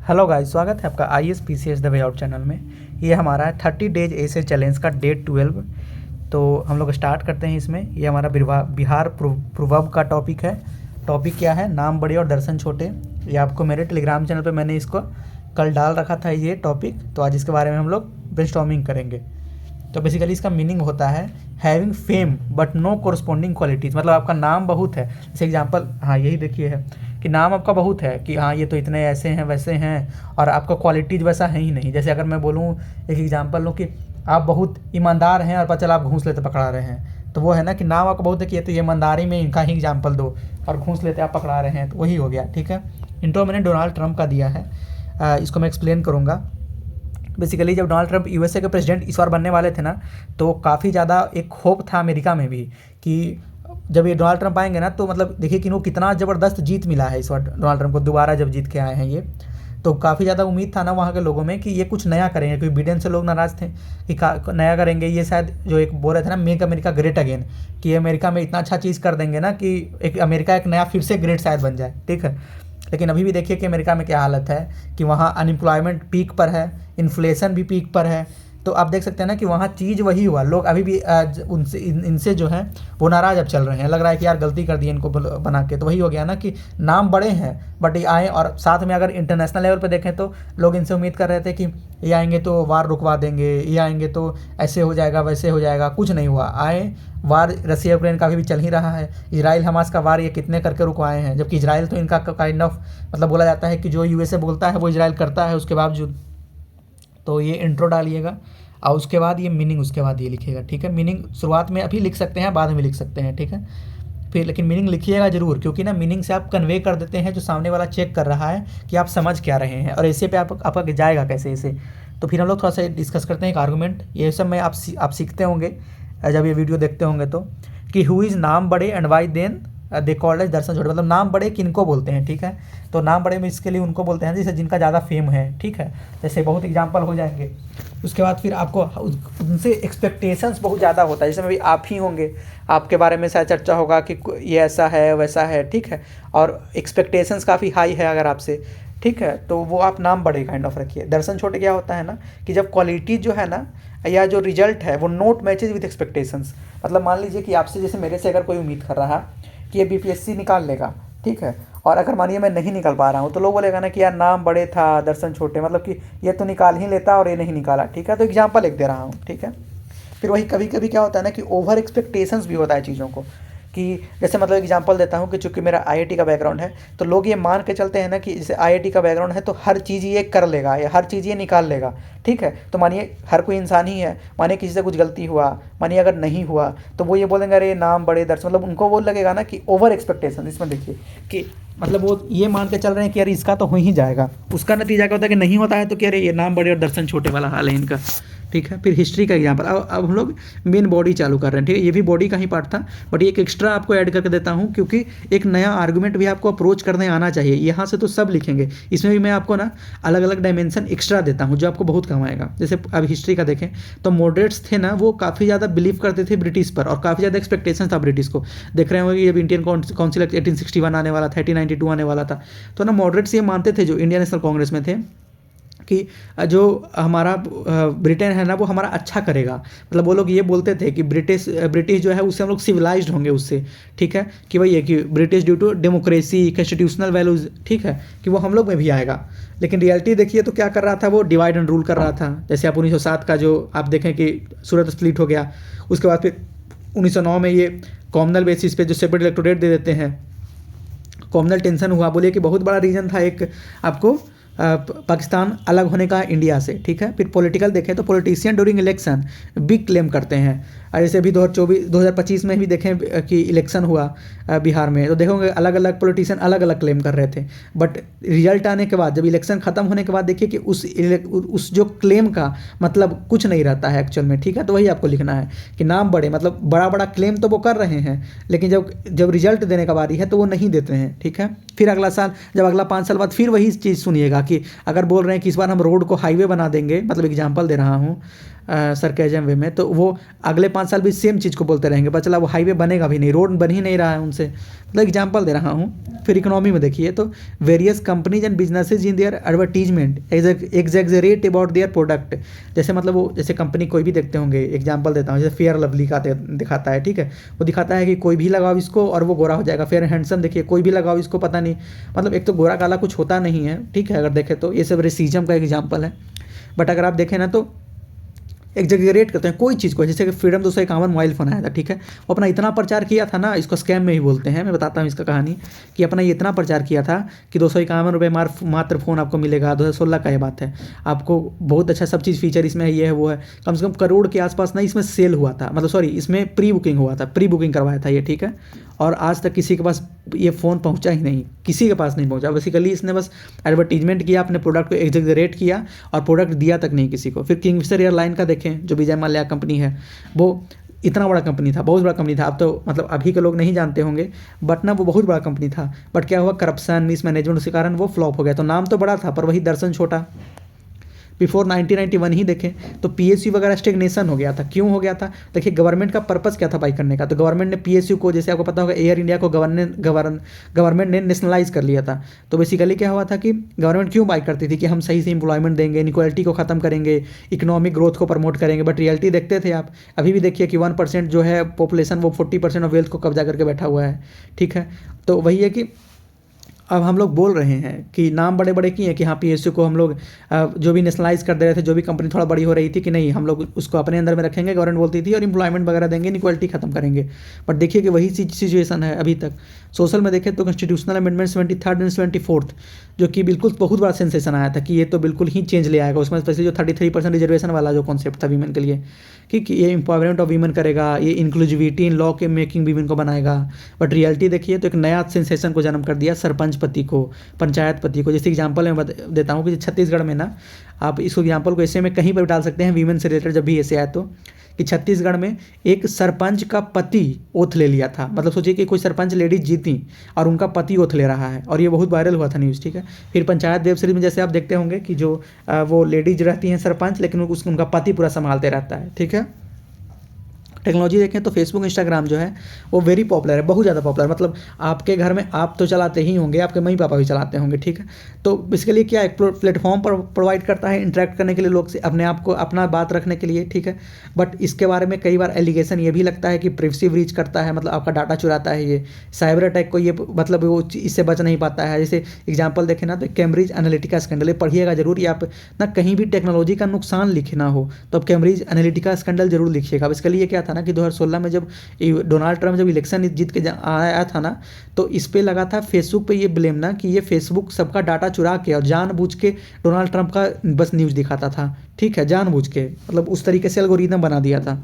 Hello guys, स्वागत है आपका IAS PCS the way out channel में। ये हमारा है 30 डेज ऐसे चैलेंज का डे 12। तो हम लोग स्टार्ट करते हैं इसमें। ये हमारा बिहार प्रोवर्ब का टॉपिक है। टॉपिक क्या है? नाम बड़े और दर्शन छोटे। ये आपको मेरे टेलीग्राम चैनल पे मैंने इसको कल डाल रखा था ये टॉपिक। तो आज इसके बारे में हम लोग ब्रेनस्टॉर्मिंग करेंगे। तो बेसिकली इसका मीनिंग होता है having fame but no corresponding qualities. मतलब आपका नाम बहुत है, जैसे एग्जांपल, हाँ यही देखिए है कि नाम आपका बहुत है कि हाँ ये तो इतने ऐसे हैं वैसे हैं, और आपका क्वालिटीज़ वैसा है ही नहीं। जैसे अगर मैं बोलूँ, एक एग्जांपल लूँ कि आप बहुत ईमानदार हैं और पता चला आप घूस लेते पकड़ा रहे हैं, तो वो है ना कि नाम आपका बहुत है कि ये तो ईमानदारी में इनका ही एग्जाम्पल दो, और घूस लेते आप पकड़ा रहे हैं, तो वही हो गया। ठीक है, इंट्रो मैंने डोनाल्ड ट्रंप का दिया है, इसको मैं एक्सप्लेन करूँगा। बेसिकली जब डोनाल्ड ट्रंप USA के प्रेसिडेंट इस बार बनने वाले थे ना, तो काफ़ी ज़्यादा एक होप था अमेरिका में भी कि जब ये डोनाल्ड ट्रंप आएंगे ना, तो मतलब देखिए कि इनको कितना ज़बरदस्त जीत मिला है इस बार डोनाल्ड ट्रंप को, दोबारा जब जीत के आए हैं ये। तो काफ़ी ज़्यादा उम्मीद था ना वहाँ के लोगों में कि ये कुछ नया करेंगे, क्योंकि बिडेन से लोग नाराज़ थे कि नया करेंगे। ये शायद जो एक बोल रहे थे ना, मेक अमेरिका ग्रेट अगेन, कि अमेरिका में इतना अच्छा चीज़ कर देंगे ना कि एक अमेरिका एक नया फिर से ग्रेट शायद बन जाए। ठीक है, लेकिन अभी भी देखिए कि अमेरिका में क्या हालत है कि वहाँ अनएम्प्लॉयमेंट पीक पर है, इन्फ्लेशन भी पीक पर है। तो आप देख सकते हैं ना कि वहाँ चीज़ वही हुआ, लोग अभी भी उनसे इनसे जो है वो नाराज़ अब चल रहे हैं। लग रहा है कि यार गलती कर दी इनको बना के। तो वही हो गया ना कि नाम बड़े हैं बट ये आए, और साथ में अगर इंटरनेशनल लेवल पे देखें तो लोग इनसे उम्मीद कर रहे थे कि ये आएंगे तो वार रुकवा देंगे, ये आएंगे तो ऐसे हो जाएगा वैसे हो जाएगा। कुछ नहीं हुआ। आए, वार रसिया यूक्रेन का अभी भी चल ही रहा है। इजराइल हमास का वार ये कितने करके रुकवाए हैं, जबकि इजराइल तो इनका काइंड ऑफ मतलब बोला जाता है कि जो USA बोलता है वो इजराइल करता है उसके बावजूद। तो ये इंट्रो डालिएगा और उसके बाद ये मीनिंग, उसके बाद ये लिखिएगा। ठीक है, मीनिंग शुरुआत में अभी लिख सकते हैं, बाद में लिख सकते हैं। ठीक है, फिर लेकिन मीनिंग लिखिएगा ज़रूर, क्योंकि ना मीनिंग से आप कन्वे कर देते हैं, जो सामने वाला चेक कर रहा है कि आप समझ क्या रहे हैं, और ऐसे पे आपका जाएगा कैसे ऐसे। तो फिर हम लोग थोड़ा सा डिस्कस करते हैं एक आर्गूमेंट। ये सब में आप सीखते होंगे जब ये वीडियो देखते होंगे, तो कि हु इज़ नाम बड़े and why then they called as दर्शन छोटे। मतलब नाम बड़े किनको बोलते हैं। ठीक है, तो नाम बड़े में इसके लिए उनको बोलते हैं जैसे जिनका ज़्यादा फेम है। ठीक है, जैसे बहुत एग्जांपल हो जाएंगे। उसके बाद फिर आपको उनसे एक्सपेक्टेशंस बहुत ज़्यादा होता है, जैसे में भी आप ही होंगे, आपके बारे में शायद चर्चा होगा कि ये ऐसा है वैसा है। ठीक है, और एक्सपेक्टेशंस काफ़ी हाई है अगर आपसे। ठीक है, तो वो आप नाम बड़े काइंड ऑफ रखिए। दर्शन छोटे क्या होता है ना कि जब क्वालिटी जो है ना या जो रिजल्ट है वो नोट मैचेज विथ एक्सपेक्टेशंस। मतलब मान लीजिए कि आपसे, जैसे मेरे से अगर कोई उम्मीद कर रहा कि ये BPSC निकाल लेगा, ठीक है, और अगर मानिए मैं नहीं निकाल पा रहा हूँ, तो लोग बोलेगा ना कि यार नाम बड़े था दर्शन छोटे, मतलब कि ये तो निकाल ही लेता और ये नहीं निकाला। ठीक है, तो एग्जाम्पल लिख दे रहा हूँ। ठीक है, फिर वही कभी कभी क्या होता है ना कि ओवर एक्सपेक्टेशंस भी होता है चीज़ों को, कि जैसे मतलब एग्जांपल देता हूँ कि चूंकि मेरा IIT का बैकग्राउंड है, तो लोग ये मान के चलते हैं ना कि जैसे IIT का बैकग्राउंड है तो हर चीज़ ये कर लेगा या हर चीज़ ये निकाल लेगा। ठीक है, तो मानिए हर कोई इंसान ही है, मानिए किसी से कुछ गलती हुआ, मानिए अगर नहीं हुआ, तो वो ये बोलेंगे अरे नाम बड़े दर्शन, मतलब उनको वो लगेगा ना कि ओवर एक्सपेक्टेशन। इसमें देखिए कि मतलब वो ये मान के चल रहे हैं कि यार इसका तो हो ही जाएगा, उसका नतीजा क्या होता है कि नहीं होता है, तो क्या अरे ये नाम बड़े और दर्शन छोटे वाला हाल है इनका। ठीक है, फिर हिस्ट्री का एग्जांपल। अब हम लोग मेन बॉडी चालू कर रहे हैं। ठीक है, ये भी बॉडी का ही पार्ट था, बट ये एक एक्स्ट्रा आपको ऐड करके देता हूँ, क्योंकि एक नया आर्गूमेंट भी आपको अप्रोच करने आना चाहिए। यहाँ से तो सब लिखेंगे, इसमें भी मैं आपको ना अलग अलग डायमेंशन एक्स्ट्रा देता हूँ जो आपको बहुत काम आएगा। जैसे अब हिस्ट्री का देखें तो मॉडरेट्स थे ना, वो काफ़ी ज़्यादा बिलीव करते थे ब्रिटिश पर, और काफ़ी ज़्यादा एक्सपेक्टेशन था ब्रिटिश को। देख रहे होंगे जब इंडियन काउंसिल 1861 आने वाला था, 1892 आने वाला था, तो ना मॉडरेट्स ये मानते थे जो इंडियन नेशनल कांग्रेस में थे कि जो हमारा ब्रिटेन है ना वो हमारा अच्छा करेगा। मतलब वो लोग ये बोलते थे कि ब्रिटिश जो है उससे हम लोग सिविलाइज्ड होंगे उससे। ठीक है, कि वही है कि British due to democracy constitutional values, ठीक है, कि वो हम लोग में भी आएगा। लेकिन रियलिटी देखिए तो क्या कर रहा था, वो डिवाइड एंड रूल कर रहा था। जैसे आप 1907 का जो आप देखें कि सूरत स्प्लिट हो गया, उसके बाद फिर 1909 में ये कॉमनल बेसिस पे जो सेपरेट इलेक्टोरेट दे देते हैं, कॉमनल टेंशन हुआ। बोलिए कि बहुत बड़ा रीजन था एक आपको पाकिस्तान अलग होने का इंडिया से। ठीक है, फिर पॉलिटिकल देखें तो politician during election big claim करते हैं। और जैसे अभी 2025 में भी देखें कि इलेक्शन हुआ बिहार में, तो देखोगे अलग अलग पॉलिटिशियन अलग अलग क्लेम कर रहे थे, बट रिजल्ट आने के बाद, जब इलेक्शन खत्म होने के बाद देखिए कि उस जो क्लेम का मतलब कुछ नहीं रहता है एक्चुअल में। ठीक है, तो वही आपको लिखना है कि नाम बड़े मतलब बड़ा बड़ा क्लेम तो वो कर रहे हैं, लेकिन जब रिजल्ट देने का बारी है तो वो नहीं देते हैं। ठीक है, फिर अगला साल, जब अगला 5 साल बाद फिर वही चीज़ सुनिएगा बाकी अगर बोल रहे हैं कि इस बार हम रोड को हाईवे बना देंगे, मतलब एग्जांपल दे रहा हूँ सरकैजम वे में, तो वो अगले 5 साल भी सेम चीज़ को बोलते रहेंगे, पता चला वो हाईवे बनेगा भी नहीं, रोड बन ही नहीं रहा है उनसे, मतलब एग्जांपल दे रहा हूँ। फिर इकोनॉमी में देखिए तो various companies and businesses in their advertisement exaggerate about their product. जैसे मतलब वो जैसे कंपनी कोई भी देखते होंगे, एग्जांपल देता हूँ, जैसे फेयर लवली का दिखाता है, ठीक है, वो दिखाता है कि कोई भी लगाओ इसको और वो गोरा हो जाएगा। फेयर हैंडसम देखिए, कोई भी लगाओ इसको, पता नहीं, मतलब एक तो गोरा काला कुछ होता नहीं है, ठीक है, अगर देखें तो ये सब रेसिज्म का एग्जाम्पल है। बट अगर आप देखें ना तो एग्जैगरेट करते हैं कोई चीज़ को, जैसे कि फ्रीडम 251 मोबाइल फ़ोन आया था, ठीक है, वो अपना इतना प्रचार किया था ना, इसको स्कैम में ही बोलते हैं, मैं बताता हूँ इसका कहानी, कि अपना ये इतना प्रचार किया था कि 251 रुपये मात्र फ़ोन आपको मिलेगा। 2016 का ये बात है, आपको बहुत अच्छा सब चीज़ फीचर इसमें है, ये है वो है, कम से कम करोड़ के आसपास ना इसमें सेल हुआ था, मतलब सॉरी इसमें प्री बुकिंग हुआ था, प्री बुकिंग करवाया था ये, ठीक है, और आज तक किसी के पास ये फ़ोन पहुंचा ही नहीं, किसी के पास नहीं पहुंचा। बेसिकली इसने बस एडवर्टीजमेंट किया, अपने प्रोडक्ट को एग्जैगरेट किया और प्रोडक्ट दिया तक नहीं किसी को। फिर किंगफिशर एयरलाइन का देखें, जो विजय माल्या कंपनी है, वो इतना बड़ा कंपनी था, बहुत बड़ा कंपनी था, अब तो मतलब अभी के लोग नहीं जानते होंगे, बट ना वो बहुत बड़ा कंपनी था, बट क्या हुआ, करप्शन मिसमैनेजमेंट, उसके कारण वो फ्लॉप हो गया। तो नाम तो बड़ा था पर वही दर्शन छोटा। बिफोर 1991 ही देखें तो पीएसयू वगैरह स्टेगनेशन हो गया था। क्यों हो गया था? देखिए गवर्नमेंट का पर्पस क्या था बाई करने का, तो गवर्नमेंट ने पीएसयू को, जैसे आपको पता होगा एयर इंडिया को गवर्नमेंट ने नेशनलाइज कर लिया था। तो बेसिकली क्या हुआ था कि गवर्नमेंट क्यों बाई करती थी कि हम सही से इंप्लॉयमेंट देंगे, इनक्वालिटी को खत्म करेंगे, इकोनॉमिक ग्रोथ को प्रमोट करेंगे। बट रियलिटी देखते थे आप, अभी भी देखिए कि 1% जो है पॉपुलेशन वो 40% ऑफ वेल्थ को कब्जा करके बैठा हुआ है, ठीक है। तो वही है कि अब हम लोग बोल रहे हैं कि नाम बड़े बड़े किए कि हाँ पीएसयू को हम लोग जो भी नेशनलाइज कर दे रहे थे, जो भी कंपनी थोड़ा बड़ी हो रही थी कि नहीं हम लोग उसको अपने अंदर में रखेंगे, गवर्नमेंट बोलती थी, और एम्प्लॉयमेंट वगैरह देंगे, इनक्वालिटी खत्म करेंगे। बट देखिए कि वही सिचुएशन है अभी तक। सोशल में देखें तो constitutional amendment 73rd and 74th, जो कि बिल्कुल बहुत बड़ा सेंसेशन आया था कि ये तो बिल्कुल ही चेंज ले आएगा। उसमें स्पेशली जो 33% रिजर्वेशन वाला जो कॉन्सेप्ट था वीमेन के लिए, कि ये एम्पावरमेंट ऑफ वीमेन करेगा, ये इंक्लूसिविटी इन लॉ के मेकिंग वीमेन को बनाएगा। बट रियलिटी देखिए तो एक नया सेंसेशन को जन्म कर दिया, सरपंच पति को, पंचायत पति को। जैसे एग्जांपल मैं देता हूँ कि छत्तीसगढ़ में ना, आप इस एग्जांपल को ऐसे में कहीं पर डाल सकते हैं वीमेन से रिलेटेड, जब भी ऐसे आए तो, कि छत्तीसगढ़ में एक सरपंच का पति ओथ ले लिया था। मतलब सोचिए कि कोई सरपंच लेडीज जीती और उनका पति ओथ ले रहा है, और ये बहुत वायरल हुआ था न्यूज़, ठीक है। फिर पंचायत वेब सीरीज में जैसे आप देखते होंगे कि जो वो लेडीज रहती हैं सरपंच, लेकिन उनका पति पूरा संभालते रहता है, ठीक है। टेक्नोलॉजी देखें तो फेसबुक इंस्टाग्राम जो है वो वेरी पॉपुलर है, बहुत ज़्यादा पॉपुलर। मतलब आपके घर में आप तो चलाते ही होंगे, आपके मम्मी पापा भी चलाते होंगे, ठीक है। तो बेसिकली क्या एक प्लेटफॉर्म पर प्रोवाइड करता है इंटरेक्ट करने के लिए लोग से, अपने आप को अपना बात रखने के लिए, ठीक है। बट इसके बारे में कई बार एलिगेशन ये भी लगता है कि प्रिवेसी ब्रीच करता है, मतलब आपका डाटा चुराता है ये, साइबर अटैक को ये मतलब वो इससे बच नहीं पाता है। जैसे एग्जाम्पल देखें ना तो कैम्ब्रिज एनालिटिका स्कैंडल, पढ़िएगा जरूर, या आप ना कहीं भी टेक्नोलॉजी का नुकसान लिखना हो तो अब कैम्ब्रिज एनालिटिका स्कैंडल जरूर लिखिएगा। बेसिकली ये क्या था ना कि 2016 में जब डोनाल्ड ट्रंप जब इलेक्शन जीत के आया था ना, तो इस पे लगा था फेसबुक पे ये ब्लेम ना कि ये फेसबुक सबका डाटा चुरा के और जानबूझ के डोनाल्ड ट्रंप का बस न्यूज़ दिखाता था, ठीक है, जानबूझ के, मतलब उस तरीके से एल्गोरिदम बना दिया था।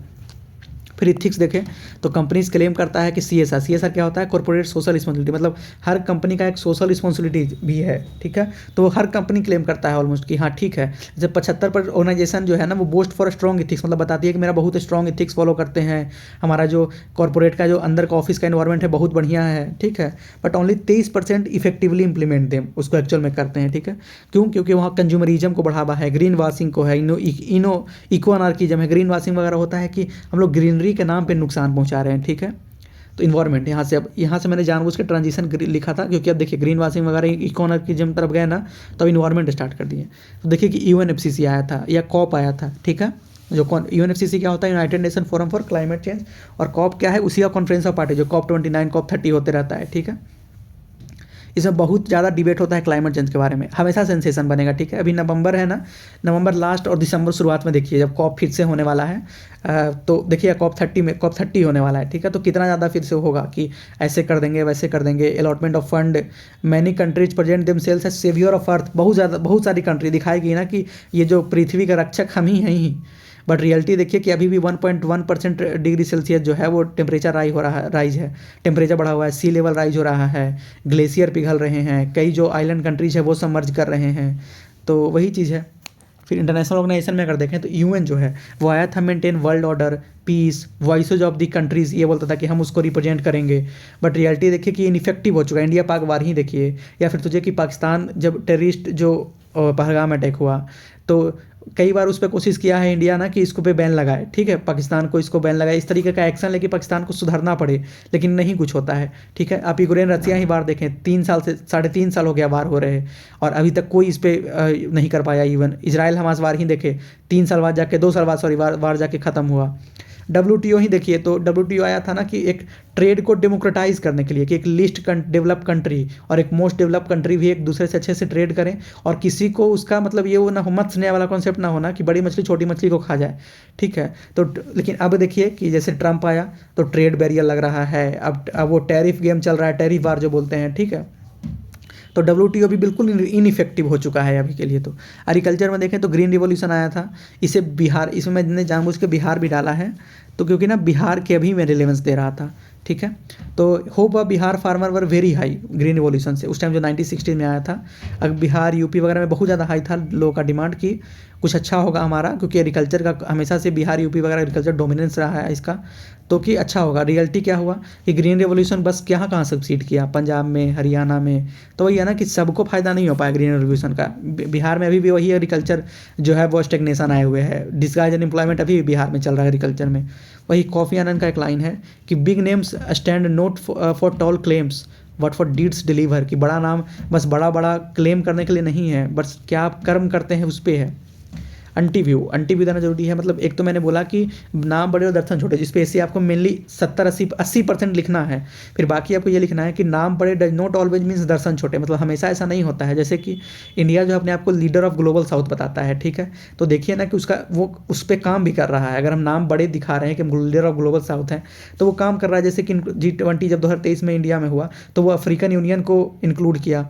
फिर इथिक्स देखें तो कंपनीज क्लेम करता है कि सीएसआर क्या होता है, कॉर्पोरेट सोशल रिस्पॉन्सिबिलिटी, मतलब हर कंपनी का एक सोशल रिस्पॉन्सिबिलिटी भी है, ठीक है। तो हर कंपनी क्लेम करता है ऑलमोस्ट कि हाँ ठीक है। जैसे 75% ऑर्गेनाइजेशन जो है ना वो बोस्ट फॉर स्ट्रॉन्ग इथिक्स, मतलब बताती है कि मेरा बहुत स्ट्रॉन्ग इथिक्स फॉलो करते हैं, हमारा जो कॉर्पोरेट का जो अंदर का ऑफिस का इन्वायरमेंट है बहुत बढ़िया है, ठीक है। But only 23% effectively implement them, उसको एक्चुअल में करते हैं, ठीक है। क्यों? क्योंकि वहाँ कंज्यूमरिज्म को बढ़ावा है, ग्रीन वॉशिंग को है, इको अनार्किज्म है। ग्रीन वॉशिंग वगैरह होता है कि हम लोग ग्रीनरी के नाम पे नुकसान पहुंचा रहे हैं, ठीक है। तो इन्वायरमेंट यहाँ से मैंने जानबूझ के ट्रांजिशन लिखा था, क्योंकि अब देखिए ग्रीन वॉशिंग वगैरह इकोनॉमिज्म तरफ गए ना, तो इन्वायरमेंट स्टार्ट कर दिए। तो देखिए कि यूएनएफसीसी आया था या कॉप आया था, ठीक है। जो यूएनएफसीसी क्या होता है, United nation forum for climate change, और कॉप क्या है, उसी का कॉन्फ्रेंस ऑफ पार्टी जो COP 29 COP 30 होते रहता है, ठीक है। इसमें बहुत ज़्यादा डिबेट होता है क्लाइमेट चेंज के बारे में, हमेशा सेंसेशन बनेगा, ठीक है। अभी नवंबर है ना, नवंबर लास्ट और दिसंबर शुरुआत में देखिए जब कॉप फिर से होने वाला है, तो देखिए COP 30 होने वाला है, ठीक है। तो कितना ज़्यादा फिर से होगा कि ऐसे कर देंगे वैसे कर देंगे, allotment of fund, many countries present themselves as saviour of earth, बहुत सारी कंट्री दिखाएगी ना कि ये जो पृथ्वी का रक्षक हम ही हैं ही। बट रियलिटी देखिए कि अभी भी 1.1% डिग्री सेल्सियस जो है वो टेम्परेचर राइज है, टेम्परेचर बढ़ा हुआ है, सी लेवल राइज हो रहा है, ग्लेशियर पिघल रहे हैं, कई जो आइलैंड कंट्रीज है वो सबमर्ज कर रहे हैं। तो वही चीज़ है। फिर इंटरनेशनल ऑर्गेनाइजेशन में अगर देखें तो यूएन जो है वो आया था maintain world order, peace, voices of the countries, ये बोलता था कि हम उसको रिप्रेजेंट करेंगे। बट रियलिटी देखिए कि इनइफेक्टिव हो चुका है। इंडिया पाक वार ही देखिए, या फिर तुझे कि पाकिस्तान जब टेररिस्ट जो पहलगाम अटैक हुआ, तो कई बार उस पर कोशिश किया है इंडिया ना कि इसको पे बैन लगाए, ठीक है, पाकिस्तान को इसको बैन लगाए, इस तरीके का एक्शन लेके पाकिस्तान को सुधरना पड़े, लेकिन नहीं कुछ होता है, ठीक है। आप यूक्रेन रसिया ही वार देखें, 3 साल से 3.5 साल हो गया वार हो रहे हैं और अभी तक कोई इस पर नहीं कर पाया। इवन इसराइल हमास वार ही देखे, 3 साल बाद जाके 2 साल बाद सॉरी वार जाके ख़त्म हुआ। WTO ही देखिए, तो WTO आया था ना कि एक ट्रेड को डेमोक्रेटाइज करने के लिए, कि एक लिस्ट डेवलप कंट्री और एक मोस्ट डेवलप कंट्री भी एक दूसरे से अच्छे से ट्रेड करें, और किसी को उसका मतलब ये वो ना हो, मत्स्य वाला कॉन्सेप्ट ना होना कि बड़ी मछली छोटी मछली को खा जाए, ठीक है। तो लेकिन अब देखिए कि जैसे ट्रंप आया तो ट्रेड बैरियर लग रहा है, अब वो टैरिफ गेम चल रहा है, टैरिफ वार जो बोलते हैं, ठीक है। तो WTO भी बिल्कुल इनइफेक्टिव हो चुका है अभी के लिए। तो एग्रीकल्चर में देखें तो ग्रीन रिवॉल्यूशन आया था, इसे बिहार, इसमें मैंने जानबूझ के बिहार भी डाला है, तो क्योंकि ना बिहार के अभी मैं रिलेवेंस दे रहा था, ठीक है। तो hope Bihar farmer were very high green revolution से, उस टाइम जो 1960 में आया था। अब बिहार यूपी वगैरह में बहुत ज़्यादा हाई था लोगों का डिमांड कि कुछ अच्छा होगा हमारा, क्योंकि एग्रीकल्चर का हमेशा से बिहार यूपी वगैरह एग्रीकल्चर डोमिनेंस रहा है इसका, तो कि अच्छा होगा। रियलिटी क्या हुआ कि ग्रीन रिवॉल्यूशन बस कहाँ कहाँ सक्सीड किया, पंजाब में, हरियाणा में, तो वही है ना कि सबको फ़ायदा नहीं हो पाया ग्रीन रिवॉल्यूशन का। बिहार में अभी भी वही एग्रीकल्चर जो है वो स्टेगनेशन आए हुए है, डिस्गाइज अनएम्प्लॉयमेंट अभी भी बिहार में चल रहा है एग्रीकल्चर में। वही कॉफ़ी आनंद का एक लाइन है कि big names stand note for toll claims but for deeds deliver, कि बड़ा नाम बस बड़ा बड़ा क्लेम करने के लिए नहीं है, बस क्या आप कर्म करते हैं उस पर है। अंटी व्यू देना जरूरी है। मतलब एक तो मैंने बोला कि नाम बड़े और दर्शन छोटे, जिस पे ऐसे आपको मेनली 70-80% लिखना है, फिर बाकी आपको ये लिखना है कि नाम बड़े डज नॉट ऑलवेज मीन्स दर्शन छोटे, मतलब हमेशा ऐसा नहीं होता है। जैसे कि इंडिया जो अपने आप को लीडर ऑफ ग्लोबल साउथ बताता है, ठीक है, तो देखिए ना कि उसका वो उस पर काम भी कर रहा है। अगर हम नाम बड़े दिखा रहे हैं कि हम लीडर ऑफ ग्लोबल साउथ हैं, तो वो काम कर रहा है। जैसे कि G20 जब 2023 में इंडिया में हुआ तो वो अफ्रीकन यूनियन को इंक्लूड किया।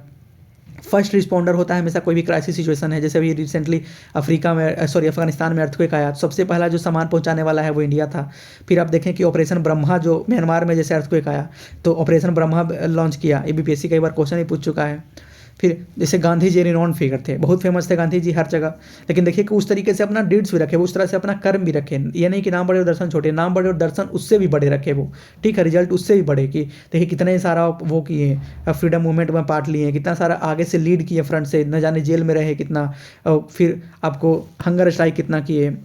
फर्स्ट रिस्पॉन्डर होता है हमेशा कोई भी क्राइसिस सिचुएशन है, जैसे अभी रिसेंटली अफगानिस्तान में अर्थक्वेक आया, तो सबसे पहला जो सामान पहुंचाने वाला है वो इंडिया था। फिर आप देखें कि ऑपरेशन ब्रह्मा जो म्यांमार में जैसे अर्थक्वेक आया तो ऑपरेशन ब्रह्मा लॉन्च किया, ABPSC कई बार क्वेश्चन ही पूछ चुका है। फिर जैसे गांधी जी रिनॉन फिगर थे, बहुत फेमस थे गांधी जी हर जगह, लेकिन देखिए कि उस तरीके से अपना डीड्स भी रखे वो, उस तरह से अपना कर्म भी रखे। ये नहीं कि नाम बड़े और दर्शन छोटे, नाम बड़े और दर्शन उससे भी बड़े रखे वो, ठीक है, रिजल्ट उससे भी बड़े। कि देखिए कितने सारा वो किए, फ्रीडम मूवमेंट में पार्ट लिए, कितना सारा आगे से लीड किए फ्रंट से, न जाने जेल में रहे कितना, फिर आपको हंगर स्ट्राइक कितना किए।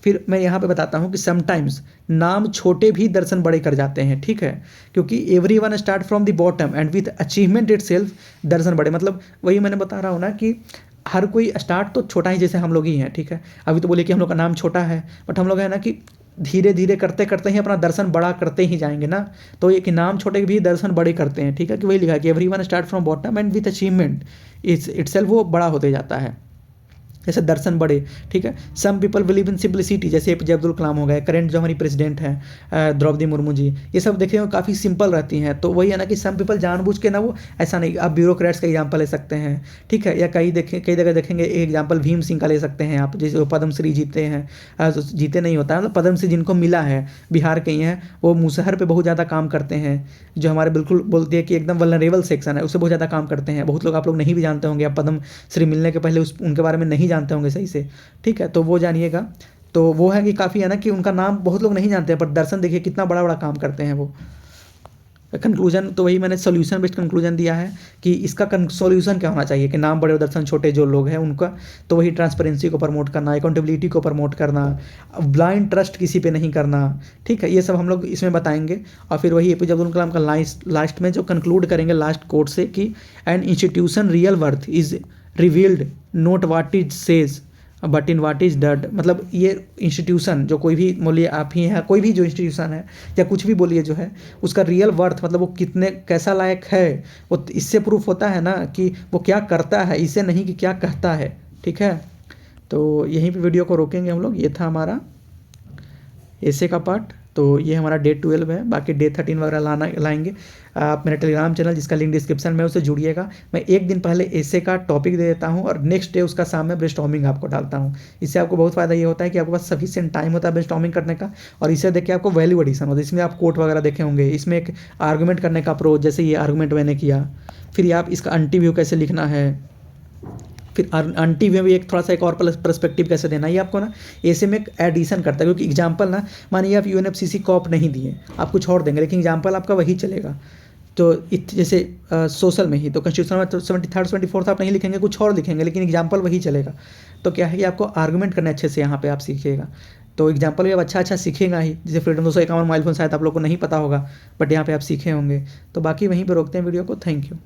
फिर मैं यहाँ पे बताता हूँ कि समटाइम्स नाम छोटे भी दर्शन बड़े कर जाते हैं, ठीक है, क्योंकि everyone start from the bottom and with achievement itself दर्शन बड़े। मतलब वही मैंने बता रहा हूँ ना कि हर कोई स्टार्ट तो छोटा ही, जैसे हम लोग ही हैं, ठीक है। अभी तो बोले कि हम लोग का नाम छोटा है, बट हम लोग है ना कि धीरे धीरे करते करते ही अपना दर्शन बड़ा करते ही जाएंगे ना। तो ये कि नाम छोटे भी दर्शन बड़े करते हैं, ठीक है, कि वही लिखा है कि every one start from bottom and with achievement it self वो बड़ा होते जाता है, जैसे दर्शन बड़े, ठीक है। Some people believe in simplicity, जैसे APJ अब्दुल कलाम हो गए, करंट जो हमारी प्रेसिडेंट हैं द्रौपदी मुर्मू जी, ये सब देखे हो काफ़ी सिंपल रहती हैं। तो वही है ना कि सम पीपल जानबूझ के ना वो ऐसा नहीं, आप ब्यूरोक्रेट्स का एग्जाम्पल ले सकते हैं, ठीक है, या कई जगह देखेंगे एक एग्जाम्पल भीम सिंह का ले सकते हैं आप, जैसे वो पद्मश्री जीते हैं, जीते नहीं होता है, मतलब पद्मश्री जिनको मिला है, बिहार के ही हैं, वो मुसहर पे बहुत ज़्यादा काम करते हैं, जो हमारे बिल्कुल बोलते हैं कि एकदम वल्नरेबल सेक्शन है, उससे बहुत ज़्यादा काम करते हैं। बहुत लोग आप लोग नहीं भी जानते होंगे, आप पद्मश्री मिलने के पहले उनके बारे में नहीं जानते होंगे सही से, ठीक है, तो वो जानिएगा। तो वो है कि काफ़ी है ना कि उनका नाम बहुत लोग नहीं जानते हैं, पर दर्शन देखिए कितना बड़ा बड़ा काम करते हैं वो। कंक्लूजन तो वही मैंने सोल्यूशन बेस्ड कंक्लूजन दिया है कि इसका सोल्यूशन क्या होना चाहिए, कि नाम बड़े और दर्शन छोटे जो लोग हैं उनका, तो वही ट्रांसपेरेंसी को प्रमोट करना, अकाउंटेबिलिटी को प्रमोट करना, ब्लाइंड ट्रस्ट किसी पे नहीं करना, ठीक है, ये सब हम लोग इसमें बताएंगे। और फिर वही APJ अब्दुल कलाम का लास्ट में जो कंक्लूड करेंगे लास्ट कोट से कि an institution real worth is revealed not what it says but in what is done. मतलब ये इंस्टीट्यूशन जो कोई भी बोलिए, आप ही हैं, कोई भी जो इंस्टीट्यूशन है या कुछ भी बोलिए जो है, उसका रियल वर्थ मतलब वो कितने कैसा लायक है, वो इससे प्रूफ होता है ना कि वो क्या करता है, इससे नहीं कि क्या कहता है, ठीक है। तो यहीं पे वीडियो को रोकेंगे हम लोग। ये था हमारा ऐसे का पार्ट, तो ये हमारा डे 12 है, बाकी डे 13 वगैरह लाएंगे। आप मेरा टेलीग्राम चैनल जिसका लिंक डिस्क्रिप्शन में, उससे जुड़िएगा। मैं एक दिन पहले ऐसे का टॉपिक दे देता हूँ और नेक्स्ट डे उसका शाम में ब्रेनस्टॉर्मिंग आपको डालता हूँ। इससे आपको बहुत फ़ायदा ये होता है कि आपके पास सफिशिएंट टाइम होता है ब्रेनस्टॉर्मिंग करने का, और इसे देख के आपको वैल्यू एडिशन होता है। इसमें आप कोट वगैरह देखे होंगे, इसमें एक आर्गूमेंट करने का अप्रोच, जैसे ये आर्गूमेंट मैंने किया, फिर आप इसका एंटी व्यू कैसे लिखना है, फिर एंटी व्यू में एक थोड़ा सा एक और पर्सपेक्टिव कैसे देना, ये आपको ना ऐसे में एक एडिशन करता है। क्योंकि एग्जांपल ना, मानिए आप UNFCC कॉप नहीं दिए, आप कुछ और देंगे, लेकिन एग्जांपल आपका वही चलेगा। तो जैसे सोशल में ही तो कॉन्स्टिट्यूशन में तो 73rd 74th आप नहीं लिखेंगे, कुछ और लिखेंगे, लेकिन एग्जाम्पल वही चलेगा। तो क्या है कि आपको आर्गूमेंट करने अच्छे से यहाँ पे आप सीखिएगा। तो एग्जाम्पल भी अब अच्छा सीखेगा ही, जैसे फ्रीडम 251 मोबाइल फ़ोन शायद आप लोग को नहीं पता होगा, बट यहाँ पे आप सीखे होंगे। तो बाकी वहीं पे रोकते हैं वीडियो को। Thank you.